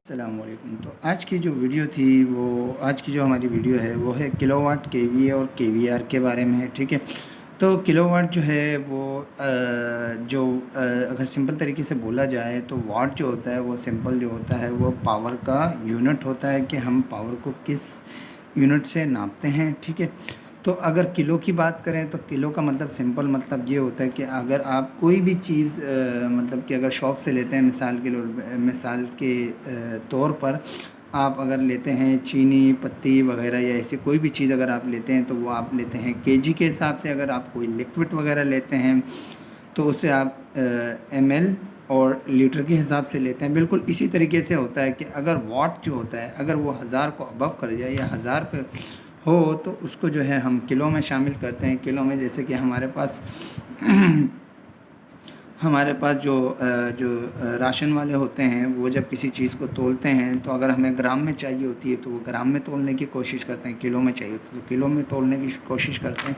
अस्सलामुअलैकुम। तो आज की जो वीडियो थी वो आज की जो हमारी वीडियो है वो है किलोवाट केवीए और केवीआर के बारे में है। ठीक है, तो किलोवाट जो है वो अगर सिंपल तरीके से बोला जाए तो वाट जो होता है वो सिंपल जो होता है वो पावर का यूनिट होता है कि हम पावर को किस यूनिट से नापते हैं। ठीक है, तो अगर किलो की बात करें तो किलो का मतलब सिंपल मतलब ये होता है कि अगर आप कोई भी चीज़ मतलब कि अगर शॉप से लेते हैं, मिसाल के तौर पर आप अगर लेते हैं चीनी पत्ती वगैरह या ऐसी कोई भी चीज़ अगर आप लेते हैं तो वो आप लेते हैं केजी के हिसाब से। अगर आप कोई लिक्विड वगैरह लेते हैं तो उसे आप ml और लीटर के हिसाब से लेते हैं। बिल्कुल इसी तरीके से होता है कि अगर वाट जो होता है अगर वो 1000 को अबव कर जाए या 1000 पे हो तो उसको जो है हम किलो में शामिल करते हैं। किलो में जैसे कि हमारे पास जो राशन वाले होते हैं वो जब किसी चीज़ को तोलते हैं तो अगर हमें ग्राम में चाहिए होती है तो वो ग्राम में तोलने की कोशिश करते हैं, किलो में चाहिए तो किलो में तोलने की कोशिश करते हैं।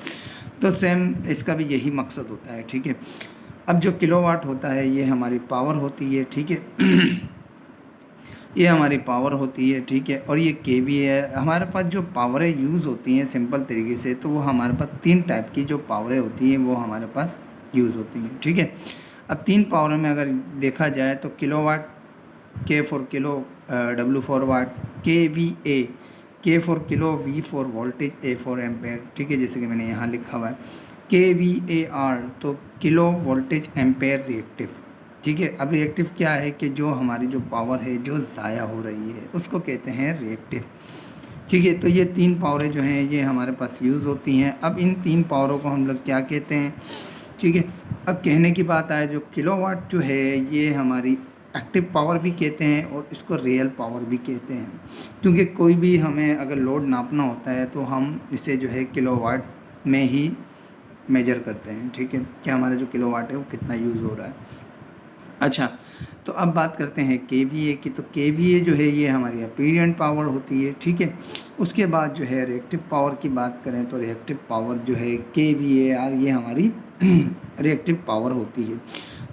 तो सेम इसका भी यही मकसद होता है। ठीक है, अब जो किलोवाट होता है ये हमारी पावर होती है। ठीक है ये हमारी पावर होती है। ठीक है, और ये केवीए है। हमारे पास जो पावरें यूज़ होती हैं सिंपल तरीके से तो वो हमारे पास 3 टाइप की जो पावरें होती हैं वो हमारे पास यूज़ होती हैं। ठीक है, अब 3 पावरों में अगर देखा जाए तो kilowatt, K for kilo, W for watt, KVA, K for kilo, V for voltage, A for ampere. ठीक है, जैसे कि मैंने यहाँ लिखा हुआ है केवीएआर तो किलो वोल्टेज एम्पेयर रिएक्टिव। ठीक है, अब रिएक्टिव क्या है कि जो हमारी जो पावर है जो ज़ाया हो रही है उसको कहते हैं रिएक्टिव। ठीक है, तो ये 3 पावरें जो हैं ये हमारे पास यूज़ होती हैं। अब इन 3 पावरों को हम लोग क्या कहते हैं। ठीक है, अब कहने की बात आए जो किलोवाट जो है ये हमारी एक्टिव पावर भी कहते हैं और इसको रियल पावर भी कहते हैं, क्योंकि कोई भी हमें अगर लोड नापना होता है तो हम इसे जो है किलोवाट में ही मेजर करते हैं। ठीक है, कि हमारा जो किलोवाट है वो कितना यूज़ हो रहा है। अच्छा, तो अब बात करते हैं केवीए की। तो केवीए जो है ये हमारी अपीरियंट पावर होती है। ठीक है, उसके बाद जो है रिएक्टिव पावर की बात करें तो रिएक्टिव पावर जो है केवीएआर ये हमारी रिएक्टिव पावर होती है।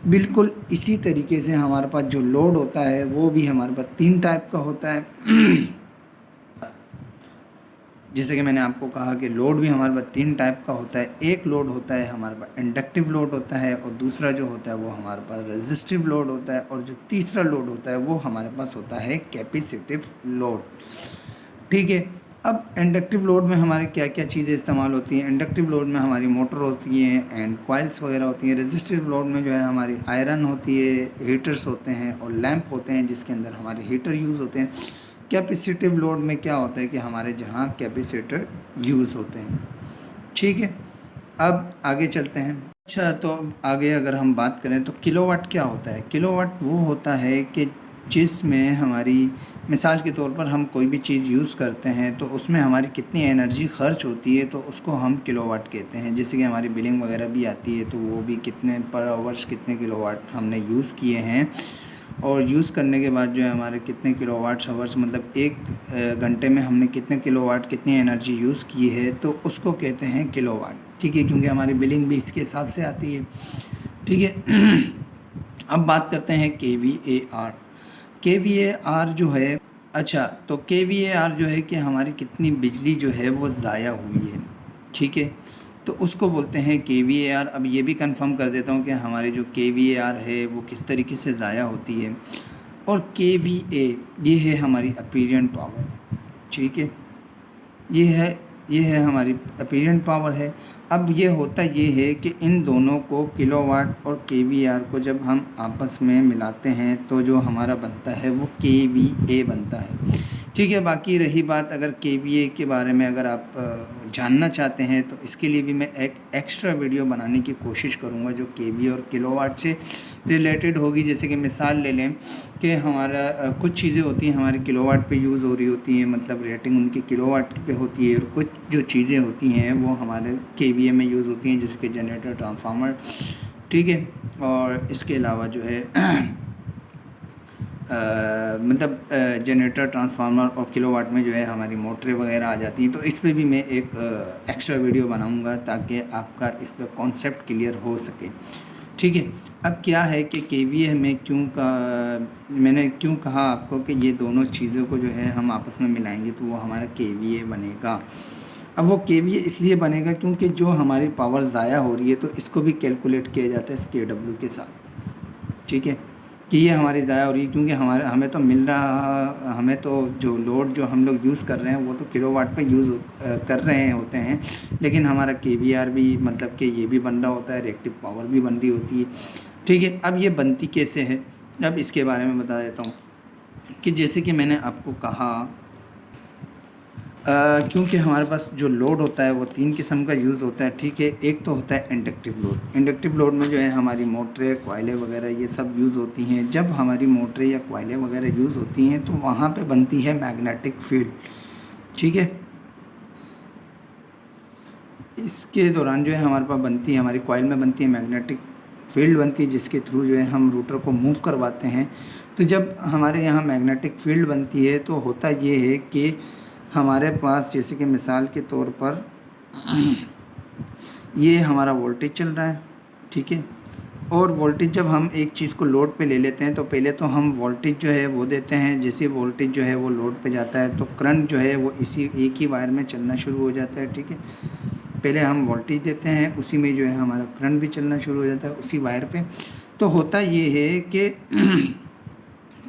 बिल्कुल इसी तरीके से हमारे पास जो लोड होता है वो भी हमारे पास 3 टाइप का होता है। जैसे कि मैंने आपको कहा कि लोड भी हमारे पास 3 टाइप का होता है। एक लोड होता है हमारे पास इंडक्टिव लोड होता है और दूसरा जो होता है वो हमारे पास रेजिस्टिव लोड होता है और जो तीसरा लोड होता है वो हमारे पास होता है कैपेसिटिव लोड। ठीक है, अब इंडक्टिव लोड में हमारे क्या क्या चीज़ें इस्तेमाल होती हैं। इंडक्टिव लोड में हमारी मोटर होती हैं एंड कॉइल्स वगैरह होती हैं। रेजिस्टिव लोड में जो है हमारी आयरन होती है, हीटर्स होते हैं और लैंप होते हैं जिसके अंदर हमारे हीटर यूज़ होते हैं। कैपेसिटिव लोड में क्या होता है कि हमारे जहाँ कैपेसिटर यूज़ होते हैं। ठीक है, अब आगे चलते हैं। अच्छा, तो अब आगे अगर हम बात करें तो किलोवाट क्या होता है। किलोवाट वो होता है कि जिसमें हमारी मिसाल के तौर पर हम कोई भी चीज़ यूज़ करते हैं तो उसमें हमारी कितनी एनर्जी खर्च होती है तो उसको हम किलोवाट कहते हैं। जैसे कि हमारी बिलिंग वगैरह भी आती है तो वो भी कितने पर आवर्स कितने किलोवाट हमने यूज़ किए हैं और यूज़ करने के बाद जो है हमारे कितने किलोवाट आवर्स मतलब 1 घंटे में हमने कितने किलोवाट कितनी एनर्जी यूज़ की है तो उसको कहते हैं किलोवाट। ठीक है, क्योंकि हमारी बिलिंग भी इसके हिसाब से आती है। ठीक है, अब बात करते हैं केवीएआर। केवीएआर जो है, अच्छा तो केवीएआर जो है कि हमारी कितनी बिजली जो है वो ज़ाया हुई है। ठीक है, तो उसको बोलते हैं केवीएआर। अब ये भी कंफर्म कर देता हूँ कि हमारी जो केवीएआर है वो किस तरीके से ज़ाया होती है। और केवीए ये है हमारी अपीरियंट पावर। ठीक है, ये है हमारी अपीरियंट पावर है। अब ये होता ये है कि इन दोनों को किलोवाट और केवीआर को जब हम आपस में मिलाते हैं तो जो हमारा बनता है वो केवीए बनता है। ठीक है, बाकी रही बात अगर केवीए के बारे में अगर आप जानना चाहते हैं तो इसके लिए भी मैं एक एक्स्ट्रा वीडियो बनाने की कोशिश करूँगा जो केवीए और किलोवाट से रिलेटेड होगी। जैसे कि मिसाल ले लें कि हमारा कुछ चीज़ें होती हैं हमारे किलोवाट पे यूज़ हो रही होती हैं, मतलब रेटिंग उनकी किलोवाट पे होती है और कुछ जो चीज़ें होती हैं वो हमारे केवीए में यूज़ होती हैं जिसके जनरेटर ट्रांसफार्मर। ठीक है, और इसके अलावा जो है मतलब जनरेटर ट्रांसफार्मर और किलोवाट में जो है हमारी मोटरें वगैरह आ जाती हैं। तो इस पे भी मैं एक एक्स्ट्रा वीडियो बनाऊंगा ताकि आपका इस पर कॉन्सेप्ट क्लियर हो सके। ठीक है, अब क्या है कि केवीए में मैंने क्यों कहा आपको कि ये दोनों चीज़ों को जो है हम आपस में मिलाएंगे तो वो हमारा केवीए बनेगा। अब वो केवीए इसलिए बनेगा क्योंकि जो हमारी पावर ज़ाया हो रही है तो इसको भी कैलकुलेट किया जाता है इस केडब्ल्यू के साथ, ठीक है, कि ये हमारी ज़ाया हो रही है क्योंकि हमें तो मिल रहा, हमें तो जो लोड जो हम लोग यूज़ कर रहे हैं वो तो किलोवाट पे यूज़ कर रहे होते हैं, लेकिन हमारा केवीआर भी मतलब कि ये भी बन रहा होता है, रिएक्टिव पावर भी बन रही होती है, ठीक है। अब ये बनती कैसे है, अब इसके बारे में बता देता हूँ कि जैसे कि मैंने आपको कहा क्योंकि हमारे पास जो लोड होता है वो 3 किस्म का यूज़ होता है, ठीक है। एक तो होता है इंडक्टिव लोड। इंडक्टिव लोड में जो है हमारी मोटरें, कॉइलें वगैरह ये सब यूज़ होती हैं। जब हमारी मोटरें या कॉइलें वगैरह यूज़ होती हैं तो वहाँ पे बनती है मैग्नेटिक फील्ड, ठीक है। इसके दौरान जो है हमारे पास बनती है, हमारी कॉइल में बनती है मैग्नेटिक फील्ड बनती है, जिसके थ्रू जो है हम रूटर को मूव करवाते हैं। तो जब हमारे यहाँ मैग्नेटिक फील्ड बनती है तो होता ये है कि हमारे पास जैसे कि मिसाल के तौर पर ये हमारा वोल्टेज चल रहा है, ठीक है। और वोल्टेज जब हम एक चीज़ को लोड पे ले लेते हैं तो पहले तो हम वोल्टेज जो है वो देते हैं, जैसे वोल्टेज जो है वो लोड पे जाता है तो करंट जो है वो इसी एक ही वायर में चलना शुरू हो जाता है, ठीक है। पहले हम वोल्टेज देते हैं, उसी में जो है हमारा करंट भी चलना शुरू हो जाता है उसी वायर पे। तो होता ये है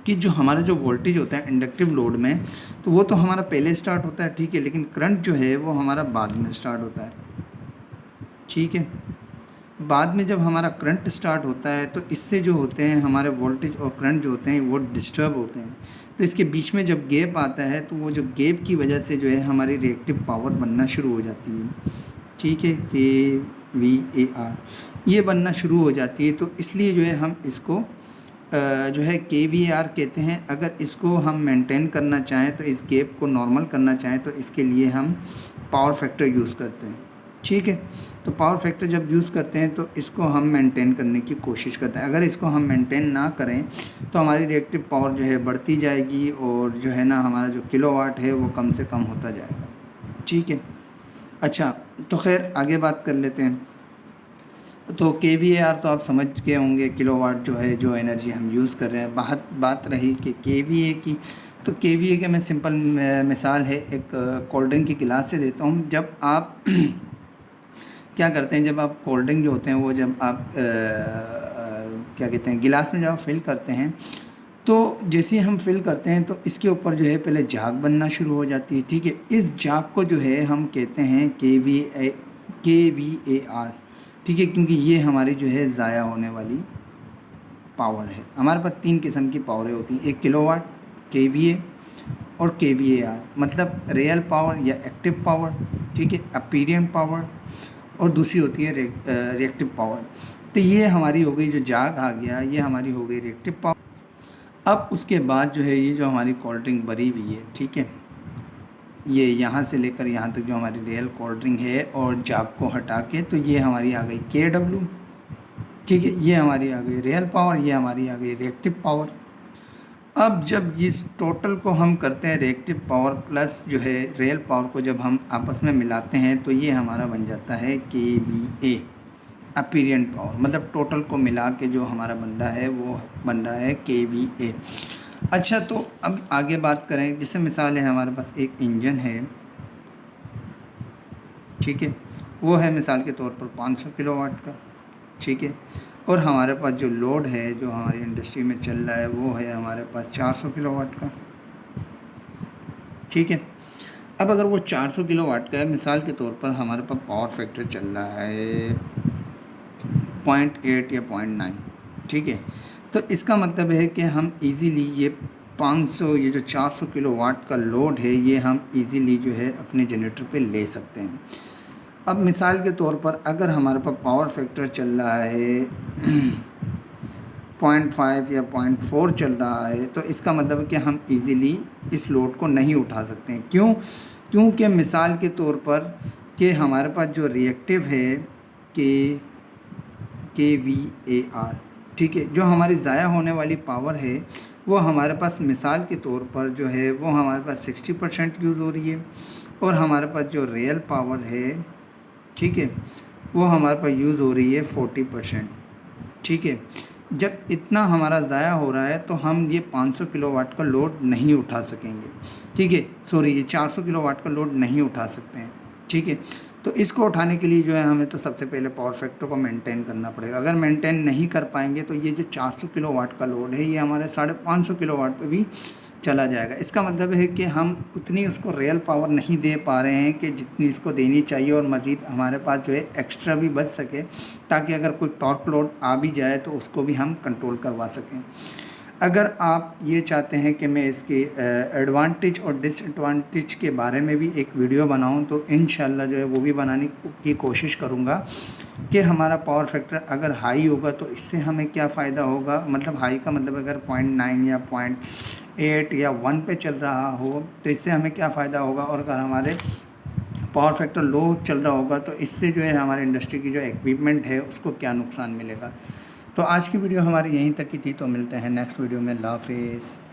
कि जो हमारा जो वोल्टेज होता है इंडक्टिव लोड में तो वो तो हमारा पहले स्टार्ट होता है, ठीक है, लेकिन करंट जो है वो हमारा बाद में स्टार्ट होता है, ठीक है। बाद में जब हमारा करंट स्टार्ट होता है तो इससे जो होते हैं हमारे वोल्टेज और करंट जो होते हैं वो डिस्टर्ब होते हैं। तो इसके बीच में जब गैप आता है तो वो जो गैप की वजह से जो है हमारी रिएक्टिव पावर बनना शुरू हो जाती है, ठीक है, KVAR ये बनना शुरू हो जाती है। तो इसलिए जो है हम इसको जो है KVAR कहते हैं। अगर इसको हम मेंटेन करना चाहें तो इस गैप को नॉर्मल करना चाहें तो इसके लिए हम पावर फैक्टर यूज़ करते हैं, ठीक है। तो पावर फैक्टर जब यूज़ करते हैं तो इसको हम मेंटेन करने की कोशिश करते हैं। अगर इसको हम मेंटेन ना करें तो हमारी रिएक्टिव पावर जो है बढ़ती जाएगी और जो है ना हमारा जो किलोवाट है वो कम से कम होता जाएगा, ठीक है। अच्छा, तो खैर आगे बात कर लेते हैं। तो KVAR तो आप समझ गए होंगे, किलोवाट जो है जो एनर्जी हम यूज़ कर रहे हैं। बात रही कि KVA की, तो KVA के मैं सिंपल मिसाल है एक कोल्ड ड्रिंक की गिलास से देता हूँ। जब आप क्या करते हैं, जब आप कोल्ड ड्रिंक जो होते हैं वो जब आप क्या कहते हैं गिलास में जब आप फिल करते हैं तो जैसे ही हम फिल करते हैं तो इसके ऊपर जो है पहले झाग बनना शुरू हो जाती है, ठीक है। इस झाग को जो है हम कहते हैं KVAR, ठीक है, क्योंकि ये हमारी जो है ज़ाया होने वाली पावर है। हमारे पास 3 किस्म की पावरें होती हैं, एक किलोवाट, KVA और KVAR, मतलब रियल पावर या एक्टिव पावर, ठीक है, अपीरियंट पावर, और दूसरी होती है रिएक्टिव पावर। तो ये हमारी हो गई, जो जाग आ गया ये हमारी हो गई रिएक्टिव पावर। अब उसके बाद जो है ये जो हमारी कोल्ड ड्रिंक भरी हुई है, ठीक है, ये यहाँ से लेकर यहाँ तक जो हमारी रियल कोल्ड ड्रिंक है और जाग को हटा के तो ये हमारी आ गई KW, ठीक है, ये हमारी आ गई रियल पावर, ये हमारी आ गई रिएक्टिव पावर। अब जब इस टोटल को हम करते हैं रिएक्टिव पावर प्लस जो है रियल पावर को जब हम आपस में मिलाते हैं तो ये हमारा बन जाता है KVA, अपीरियंट पावर, मतलब टोटल को मिला के जो हमारा बन रहा है वो बन रहा है KVA। अच्छा, तो अब आगे बात करें, जैसे मिसाल है हमारे पास एक इंजन है, ठीक है, वो है मिसाल के तौर पर 500 किलोवाट का, ठीक है, और हमारे पास जो लोड है जो हमारी इंडस्ट्री में चल रहा है वो है हमारे पास 400 किलोवाट का, ठीक है। अब अगर वो 400 किलोवाट का है, मिसाल के तौर पर हमारे पास पावर फैक्टर चल रहा है 0.8 या 0.9, ठीक है, तो इसका मतलब है कि हम इजीली ये 500, ये जो 400 किलोवाट का लोड है ये हम इजीली जो है अपने जनरेटर पे ले सकते हैं। अब मिसाल के तौर पर अगर हमारे पास पावर फैक्टर चल रहा है 0.5 या 0.4 चल रहा है तो इसका मतलब है कि हम इजीली इस लोड को नहीं उठा सकते हैं। क्यों? क्योंकि मिसाल के तौर पर कि हमारे पास जो रिएक्टिव है KVAR, ठीक है, जो हमारी ज़ाया होने वाली पावर है वो हमारे पास मिसाल के तौर पर जो है वो हमारे पास 60% यूज़ हो रही है, और हमारे पास जो रियल पावर है, ठीक है, वो हमारे पास यूज़ हो रही है 40%, ठीक है। जब इतना हमारा ज़ाया हो रहा है तो हम ये 500 किलोवाट का लोड नहीं उठा सकेंगे, ठीक है, सॉरी ये 400 किलोवाट का लोड नहीं उठा सकते हैं, ठीक है। तो इसको उठाने के लिए जो है हमें तो सबसे पहले पावर फैक्टर को मेंटेन करना पड़ेगा। अगर मेंटेन नहीं कर पाएंगे तो ये जो 400 किलोवाट का लोड है ये हमारे 550 किलोवाट पे भी चला जाएगा। इसका मतलब है कि हम उतनी उसको रियल पावर नहीं दे पा रहे हैं कि जितनी इसको देनी चाहिए, और मज़ीद हमारे पास जो है एक्स्ट्रा भी बच सके, ताकि अगर कोई टॉर्क लोड आ भी जाए तो उसको भी हम कंट्रोल करवा सकें। अगर आप ये चाहते हैं कि मैं इसके एडवांटेज और डिसएडवांटेज के बारे में भी एक वीडियो बनाऊं तो इंशाल्लाह जो है वो भी बनाने की कोशिश करूंगा कि हमारा पावर फैक्टर अगर हाई होगा तो इससे हमें क्या फ़ायदा होगा। मतलब हाई का मतलब अगर 0.9 या 0.8 या 1 पे चल रहा हो तो इससे हमें क्या फ़ायदा होगा, और अगर हमारे पावर फैक्टर लो चल रहा होगा तो इससे जो है हमारे इंडस्ट्री की जो इक्विपमेंट है उसको क्या नुकसान मिलेगा। तो आज की वीडियो हमारी यहीं तक की थी, तो मिलते हैं नेक्स्ट वीडियो में। अल्लाह हाफिज़।